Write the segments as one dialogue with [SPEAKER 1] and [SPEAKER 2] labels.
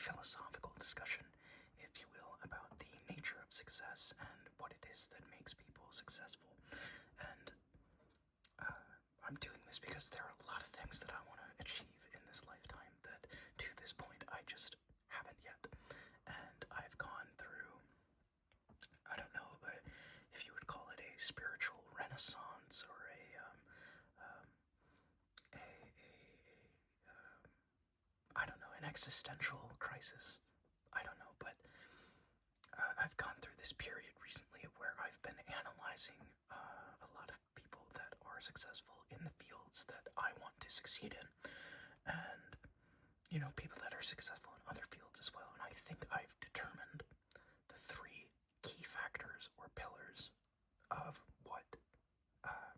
[SPEAKER 1] philosophical discussion, if you will, about the nature of success and what it is that makes people successful. And I'm doing this because there are a lot of things that I want to achieve in this lifetime that to this point I just haven't yet. And I've gone through, I don't know if you would call it a spiritual renaissance or I don't know, an existential crisis. I don't know, but I've gone through this period recently where I've been analyzing a lot of people that are successful in the fields that I want to succeed in, and people that are successful in other fields as well. And I think I've determined the three key factors or pillars of what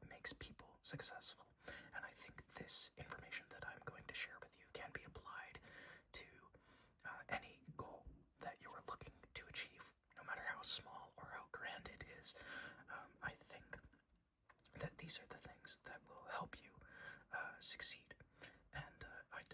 [SPEAKER 1] makes people successful. And I think this information that I'm going to share with you can be applied to any goal that you are looking to achieve, no matter how small or how grand it is. I think that these are the things that will help you succeed. And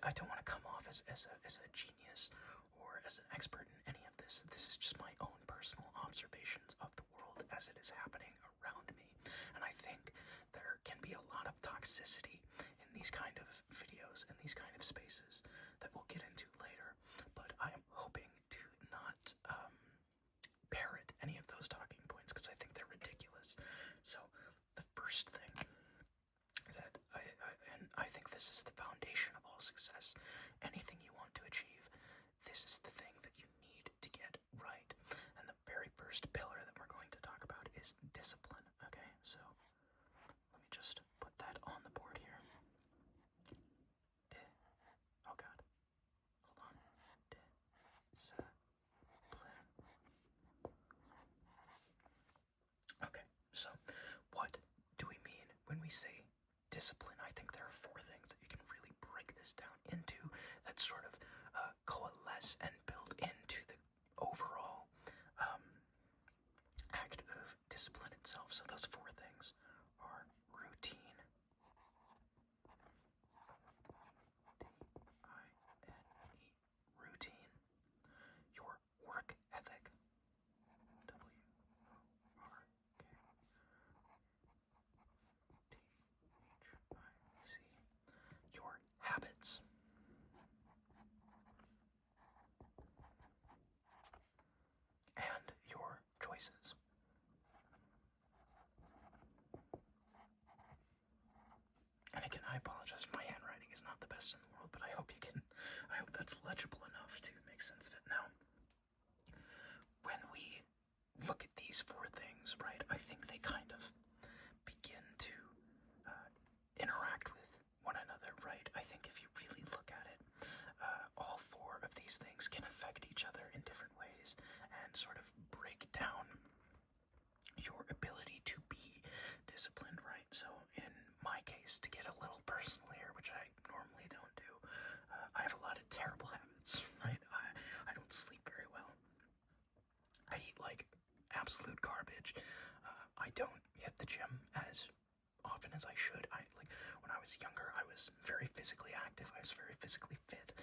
[SPEAKER 1] I don't want to come off as a genius or as an expert in any of this. This is just my own personal observations of the world as it is happening around me. And I think there can be a lot of toxicity in these kind of videos and these kind of spaces that we'll get into later. But I am hoping to not parrot any of those talking points because I think they're ridiculous. So the first thing that I think this is the foundation of all success. Anything you want to achieve, this is the thing that you need to get right. And the very first pillar that we're going to talk about is discipline. Okay, so let me just put that on the board here. Oh god. Hold on. Discipline. Okay, so what do we mean when we say discipline? I think there are four things that you can really break this down into that sort of coalesce and build into the overall act of discipline itself. So those four things are routine, D-I-N-E, routine, your work ethic, W-O-R-K-T-H-I-C, your habits, and your choices. And again, I apologize, my handwriting is not the best in the world, but I hope that's legible enough to make sense of it. Now, when we look at these four things, right, I think they kind of begin to interact with one another, right? I think if you really look at it, all four of these things can affect each other in different ways and sort of break down your ability to be disciplined, right? So in my case, to get a little personal here, which I normally don't do, I have a lot of terrible habits, right? I don't sleep very well. I eat like absolute garbage. I don't hit the gym as often as I should. When I was younger, I was very physically active. I was very physically fit.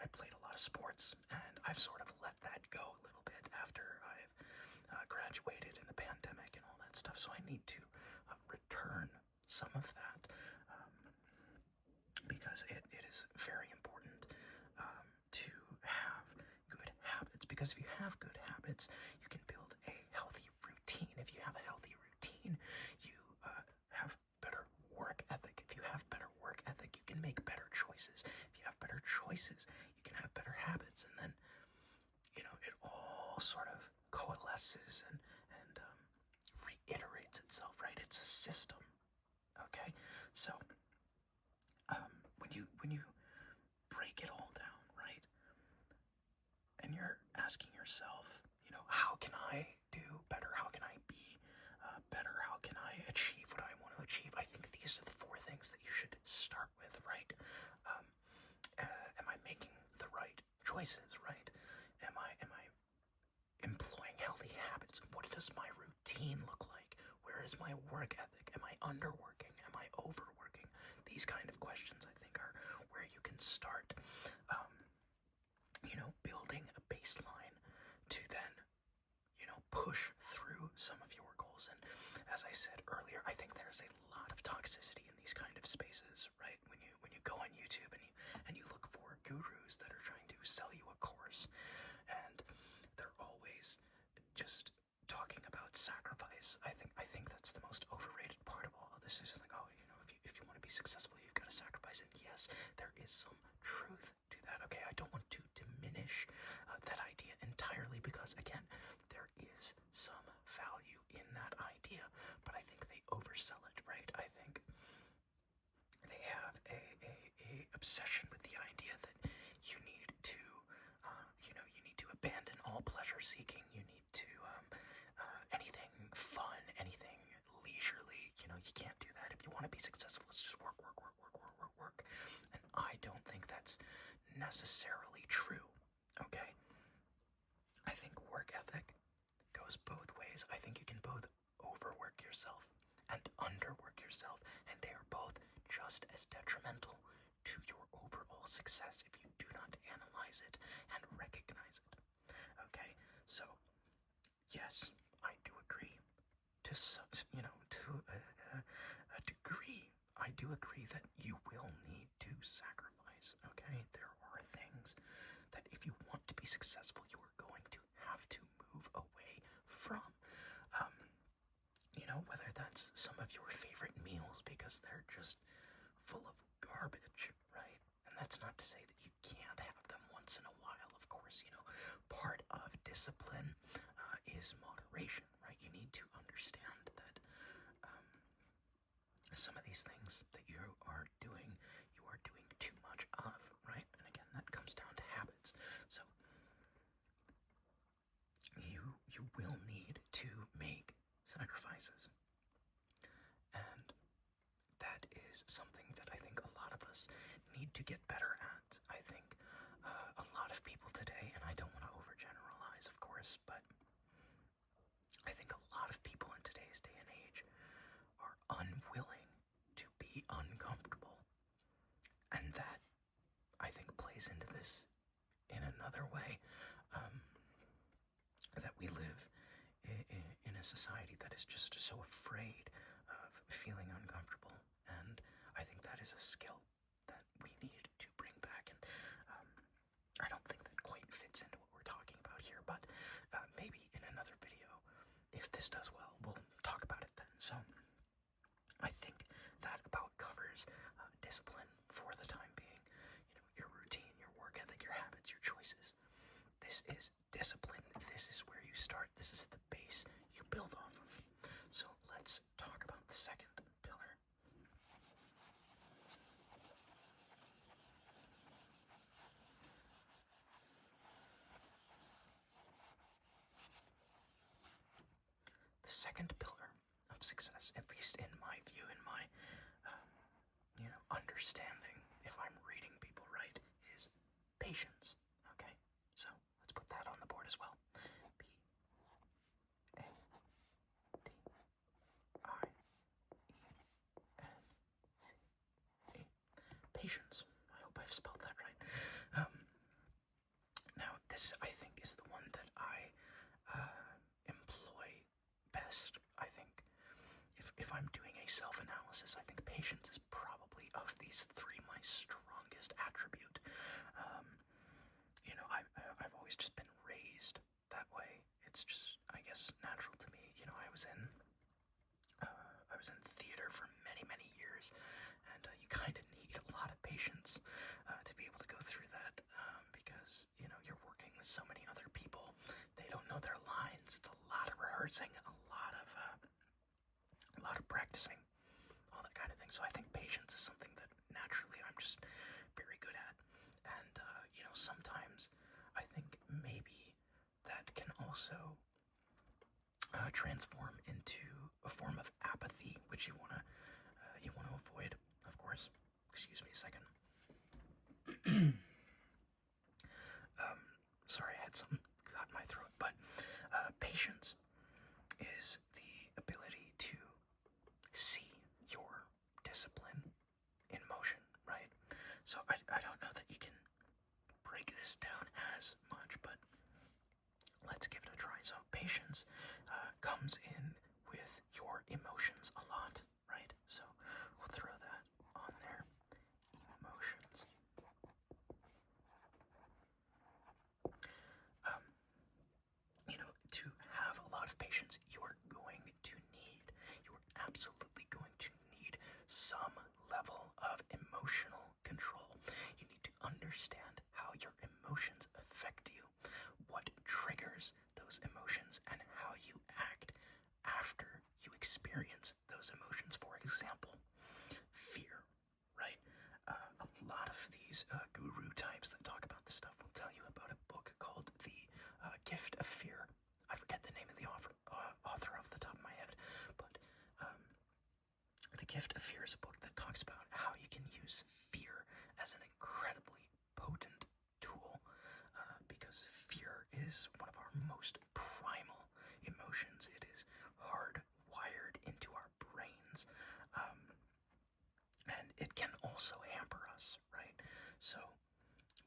[SPEAKER 1] I played a lot of sports, and I've sort of let that go a little bit after I've graduated in the pandemic and all that stuff. So I need to return some of that because it is very important to have good habits. Because if you have good habits, you can build a healthy routine. If you have a healthy routine, you have better work ethic. If you have better work ethic, you can make better choices. If you have better choices, you can have better habits. And then, it all sort of coalesces and reiterates itself, right? It's a system. Okay? So, when you break it all down, right? And you're asking yourself, how can I do better? How can I be better? How can I achieve what I want to achieve? I think these are the four things that you should start with, right? Am I making the right choices, right? Am I employing healthy habits? What does my routine look like? Where is my work ethic? Am I underworking? Am I overworking? These kind of questions, I think, are where you can start, building baseline to then, push through some of your goals. And as I said earlier, I think there's a lot of toxicity in these kind of spaces, right? When you go on YouTube and you look for gurus that are trying to sell you a course, and they're always just talking about sacrifice. I think that's the most overrated part of all of this. Is just like, oh, if you want to be successful, you've got to sacrifice. And yes, there is some truth to that. Okay, I don't want to diminish that idea entirely, because again, there is some value in that idea, but I think they oversell it, right? I think they have a obsession with the idea that you need to, you need to abandon all pleasure seeking. You need to, anything fun, anything leisurely. You can't do that. If you want to be successful, it's just work, work, work, work, work, work, work. And I don't think that's necessarily true. Okay. I think work ethic goes both ways. I think you can both overwork yourself and underwork yourself, and they are both just as detrimental to your overall success if you do not analyze it and recognize it. Okay, so yes, I do agree to a degree. I do agree that you will need to sacrifice. Okay, there are things that if you want to be successful, you are going to have to move away from. Whether that's some of your favorite meals because they're just full of garbage, right? And that's not to say that you can't have them once in a while. Of course, part of discipline is moderation, right? You need to understand that some of these things that you are doing too much of, right? And again, that comes down to habits. So you will need to make sacrifices. And that is something that I think a lot of us need to get better at. I think a lot of people today, and I don't want to overgeneralize, of course, but I think a lot of people in today's day and age are unwilling to be uncomfortable. And that, I think, plays into this in another way, that we live in a society that is just so afraid of feeling uncomfortable. And I think that is a skill that we need to bring back. And I don't think that quite fits into what we're talking about here, but maybe in another video, if this does well, we'll talk about it then. So I think that about covers discipline for the time being. Your routine, your work ethic, your habits, your choices. This is discipline. This is where you start. This is the base you build off of. So let's talk about the second pillar. The second pillar of success, at least in my view, in my understanding, if I'm reading people right, is patience. Okay, so let's put that on the board as well. Patience. Patience. I hope I've spelled that right. Now, this I think is the one that I employ best. I think if I'm doing a self-analysis, I think patience is probably of these three my strongest attribute. I've always just been raised that way. It's just, I guess, natural to me. I was in theater for many, many years, and you kind of need a lot of patience to be able to go through that, because you're working with so many other people. They don't know their lines. It's a lot of rehearsing, a lot of practicing, all that kind of thing. So I think patience is something that naturally I'm just very good at, and sometimes I think maybe that can also transform into a form of apathy, which you wanna avoid, of course. Excuse me a second. Sorry, I had something caught in my throat. But patience is the ability to see your discipline in motion, right? So I don't know that you can break this down as much, but patience comes in with your emotions a lot, right? So we'll throw that on there. Emotions. Um, to have a lot of patience, you're absolutely going to need some level of emotional control. You need to understand how your emotions affect you, what triggers those emotions, and how you act after you experience those emotions. For example, fear, right? A lot of these guru types that talk about this stuff will tell you about a book called The Gift of Fear. I forget the name of the author off the top of my head, but The Gift of Fear is a book that talks about how you can use fear as an incredibly potent tool, because fear is one of our most primal emotions. It is hardwired into our brains, and it can also hamper us, right? So,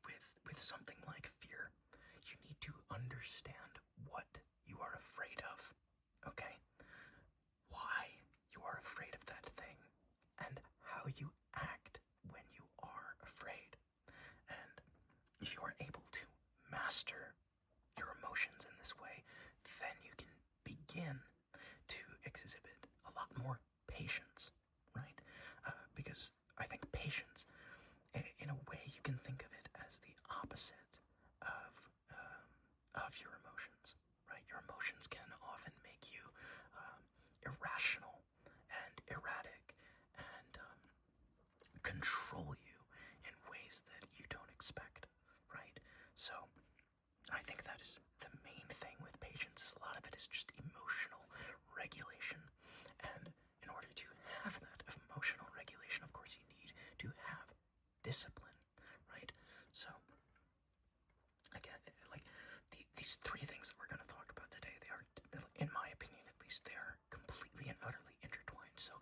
[SPEAKER 1] with something like fear, you need to understand what you are afraid of, okay? Why you are afraid of that thing, and how you act when you are afraid. And if you are able to master your emotions in this way, then you can begin to exhibit a lot more patience, right? Because I think patience, in a way, you can think of it as the opposite of your emotions, right? Your emotions can often make you irrational and erratic and control you in ways that you don't expect, right? So I think that is the main thing with patience, is a lot of it is just emotional regulation. And in order to have that emotional regulation, of course, you need to have discipline, right? So again, like these three things that we're going to talk about today, they are, in my opinion at least, they are completely and utterly intertwined. So,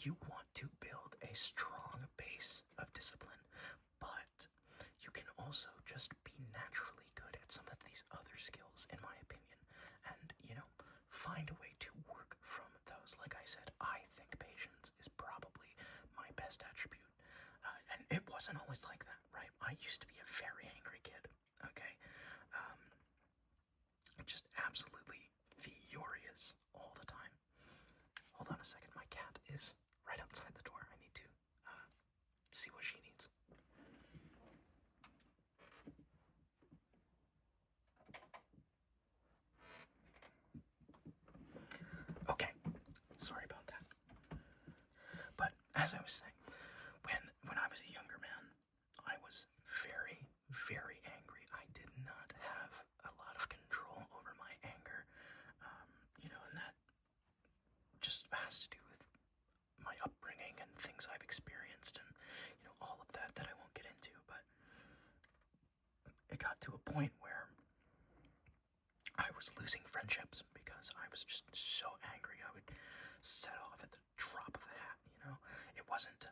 [SPEAKER 1] you want to build a strong base of discipline, but you can also just be naturally good at some of these other skills, in my opinion, and, find a way to work from those. Like I said, I think patience is probably my best attribute. And it wasn't always like that, right? I used to be a very angry kid, okay? Just absolutely furious all the time. Hold on a second, my cat is right outside the door. I need to see what she needs. Okay, sorry about that. But as I was saying, when I was a younger man, I was very, very angry. I did not have a lot of control over my anger, and that just has to do with my upbringing and things I've experienced, and all of that I won't get into. But it got to a point where I was losing friendships because I was just so angry. I would set off at the drop of a hat. It wasn't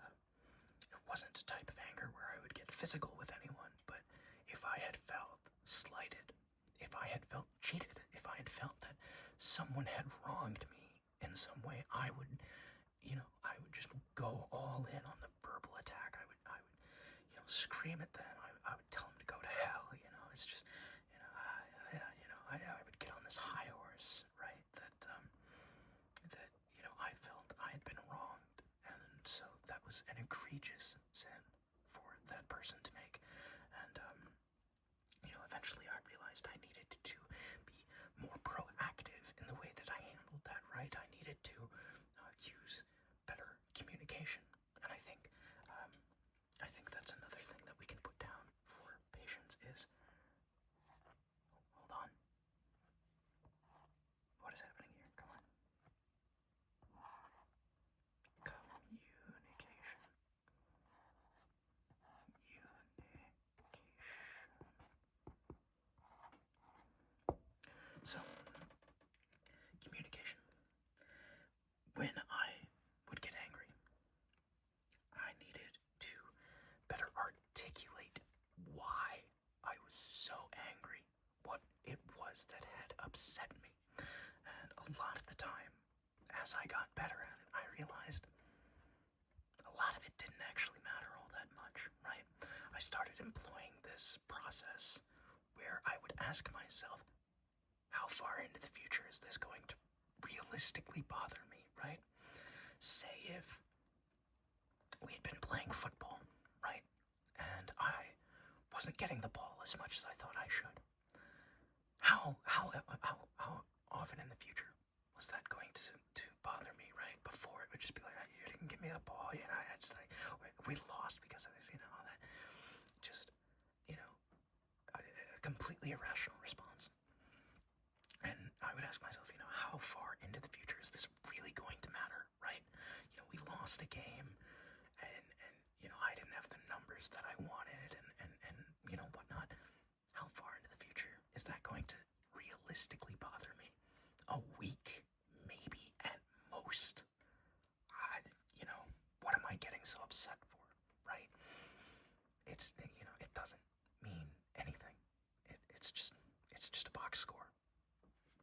[SPEAKER 1] a type of anger where I would get physical with anyone, but if I had felt slighted, if I had felt cheated, if I had felt that someone had wronged me in some way, I would just go all in on the verbal attack. I would scream at them. I would tell them to go to hell. It's just, I would get on this high horse, right? That I felt I had been wronged, and so that was an egregious sin for that person to make. And eventually I realized I needed to be more proactive in the way that I handled that, right? I needed to use better communication, and I think that's another thing that we can put down for patience is. Hold on. What is happening here? Come on. Communication. So, communication. When I would get angry, I needed to better articulate why I was so angry, what it was that had upset me. And a lot of the time, as I got better at it, I realized a lot of it didn't actually matter all that much, right? I started employing this process where I would ask myself, how far into the future is this going to realistically bother me, right? Say if we had been playing football, right? And I wasn't getting the ball as much as I thought I should. How often in the future was that going to bother me, right? Before it would just be like, you didn't give me the ball, it's like, we lost because of this, all that. Just, a completely irrational response. And I would ask myself, how far into the future is this really going to matter, right? We lost a game, and I didn't have the numbers that I wanted, and whatnot. How far into the future is that going to realistically bother me? A week, maybe at most. What am I getting so upset for, right? It doesn't mean anything. It's just a box score.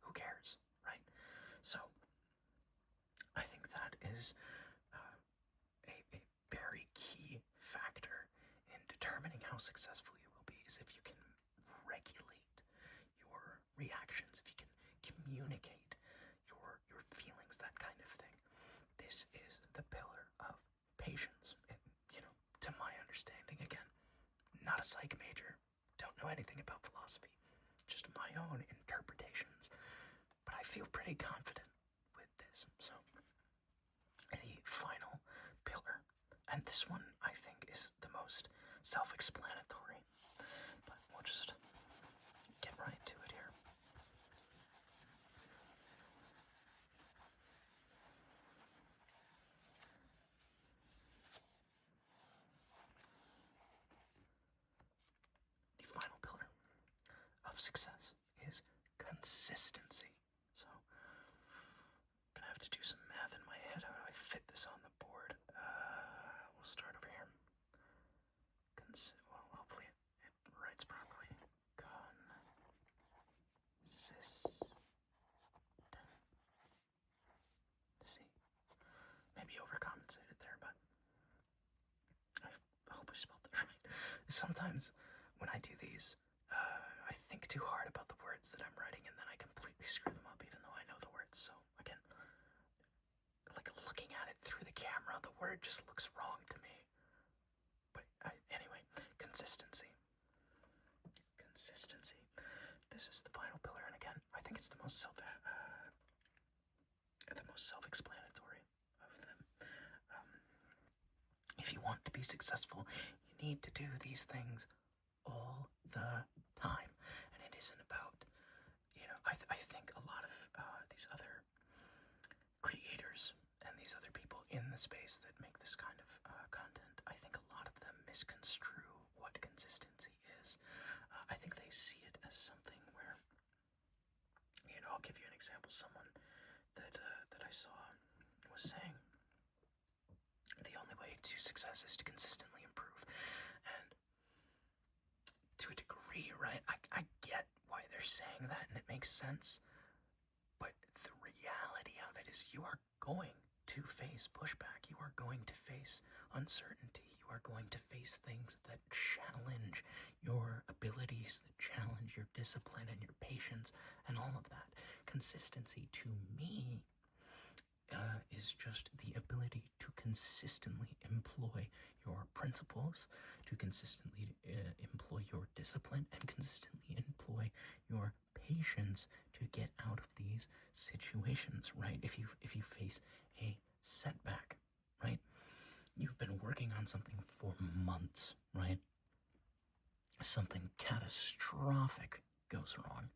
[SPEAKER 1] Who cares, right? So, I think that is a very key factor in determining how successful you will be, is if you can regulate your reactions, if you can communicate your feelings, that kind of thing. This is the pillar of patience. And, to my understanding, again, not a psych major, don't know anything about philosophy, just my own interpretations, but I feel pretty confident with this. So, the final pillar, and this one I think is the most self-explanatory, but we'll just get right to it here. The final pillar of success is consistency. So, I'm gonna have to do some math in my head. How do I fit this on the board? We'll start over here. Well, hopefully it writes properly. See, maybe overcompensated there, but I hope I spelled that right. Sometimes when I do these, I think too hard about the words that I'm writing, and then I completely screw them up, even though I know the words. So again, like looking at it through the camera, the word just looks wrong to me. But anyway, consistency. Consistency. This is the final pillar, and again, I think it's the most self-explanatory of them. If you want to be successful, you need to do these things all the time, and it isn't about, I think a lot of these other creators and these other people in the space that make this kind of content, I think a lot of them misconstrue what consistency is. I think they see it as something where, I'll give you an example. Someone that I saw was saying the only way to success is to consistently improve, and to a degree, right? I get why they're saying that, and it makes sense. But the reality of it is you are going to face pushback. You are going to face uncertainty. You are going to face things that challenge your abilities, that challenge your discipline and your patience and all of that. Consistency, to me, is just the ability to consistently employ your principles, to consistently employ your discipline, and consistently employ your patience to get out of these situations, right? If you face a setback, right? You've been working on something for months, right? Something catastrophic goes wrong.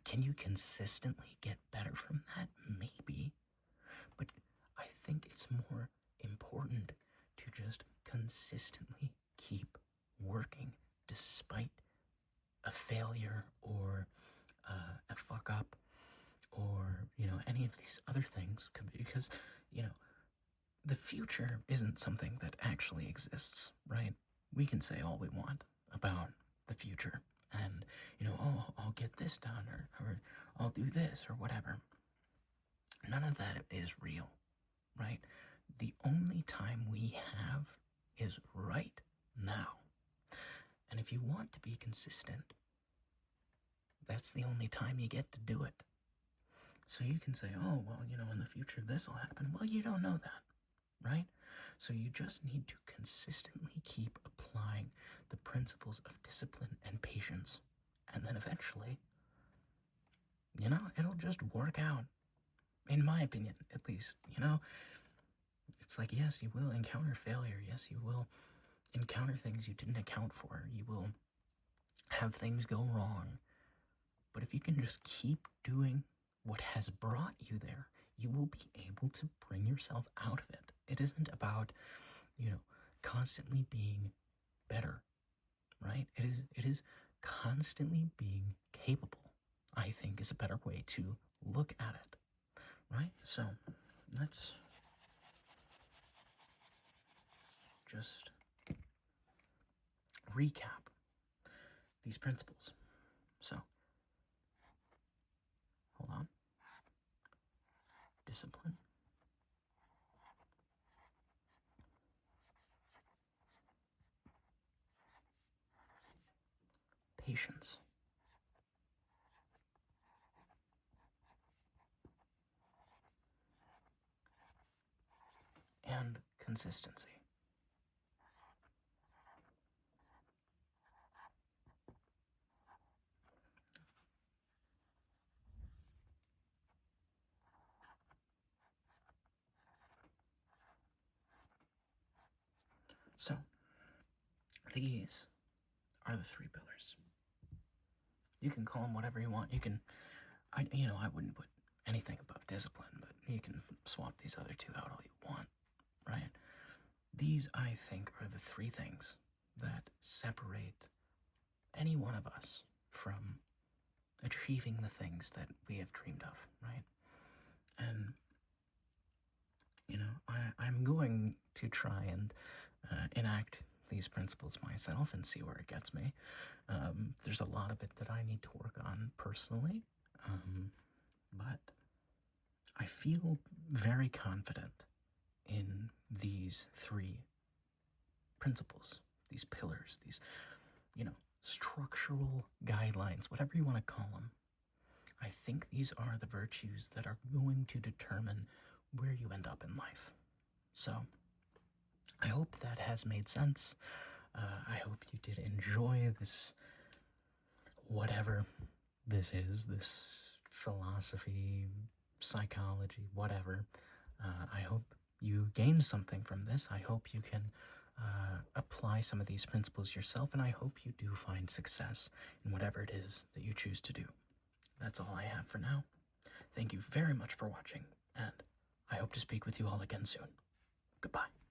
[SPEAKER 1] Can you consistently get better from that? Maybe. But I think it's more important to just consistently keep working despite a failure or a fuck up or, any of these other things. Because, the future isn't something that actually exists, right? We can say all we want about the future and, oh, I'll get this done, or I'll do this, or whatever. None of that is real, right? The only time we have is right now. And if you want to be consistent, that's the only time you get to do it. So you can say, oh, well, in the future this will happen. Well, you don't know that, right? So you just need to consistently keep applying the principles of discipline and patience. And then eventually, it'll just work out. In my opinion, at least, It's like, yes, you will encounter failure. Yes, you will encounter things you didn't account for. You will have things go wrong. But if you can just keep doing what has brought you there, you will be able to bring yourself out of it. It isn't about, constantly being better, right? It is constantly being capable, I think, is a better way to look at it, right? So let's just recap these principles. So, hold on. Discipline. Patience. And consistency. So, these are the 3 pillars. You can call them whatever you want. You can, I wouldn't put anything above discipline, but you can swap these other 2 out all you want, right? These, I think, are the 3 things that separate any one of us from achieving the things that we have dreamed of, right? And, I'm going to try and enact these principles myself and see where it gets me. There's a lot of it that I need to work on personally, but I feel very confident in these 3 principles, these pillars, these, structural guidelines, whatever you want to call them. I think these are the virtues that are going to determine where you end up in life. So, I hope that has made sense. I hope you did enjoy this, whatever this is, this philosophy, psychology, whatever. I hope you gained something from this. I hope you can apply some of these principles yourself, and I hope you do find success in whatever it is that you choose to do. That's all I have for now. Thank you very much for watching, and I hope to speak with you all again soon. Goodbye.